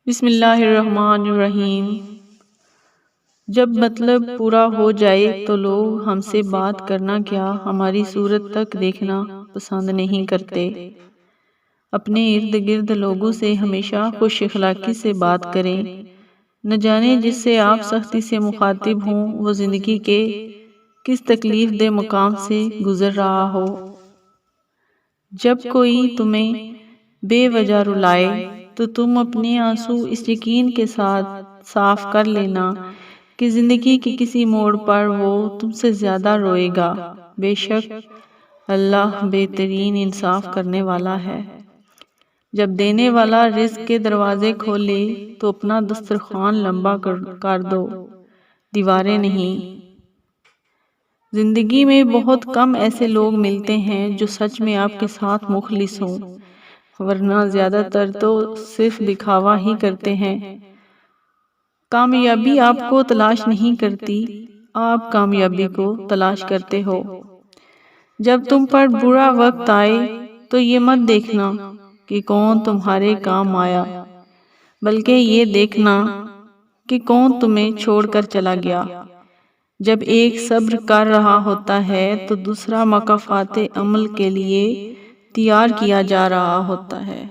بسم اللہ الرحمن الرحیم۔ جب مطلب پورا ہو جائے تو لوگ ہم سے بات کرنا کیا ہماری صورت تک دیکھنا پسند نہیں کرتے۔ اپنے ارد گرد لوگوں سے ہمیشہ خوش اخلاقی سے بات کریں، نہ جانے جس سے آپ سختی سے مخاطب ہوں وہ زندگی کے کس تکلیف دہ مقام سے گزر رہا ہو۔ جب کوئی تمہیں بے وجہ رلائے تو تم اپنے آنسو اس یقین کے ساتھ صاف کر لینا کہ زندگی کے کسی موڑ پر وہ تم سے زیادہ روئے گا۔ بے شک اللہ بہترین انصاف کرنے والا ہے۔ جب دینے والا رزق کے دروازے کھولے تو اپنا دسترخوان لمبا کر دو، دیواریں نہیں۔ زندگی میں بہت کم ایسے لوگ ملتے ہیں جو سچ میں آپ کے ساتھ مخلص ہوں، ورنہ زیادہ تر تو صرف دکھاوا ہی کرتے ہیں۔ کامیابی آپ کو تلاش نہیں کرتی، آپ کامیابی کو تلاش کرتے ہو۔ جب تم پر برا وقت آئے تو یہ مت دیکھنا کہ کون تمہارے کام آیا، بلکہ یہ دیکھنا کہ کون تمہیں چھوڑ کر چلا گیا۔ جب ایک صبر کر رہا ہوتا ہے تو دوسرا مکافات عمل کے لیے تیار کیا جا رہا ہوتا ہے۔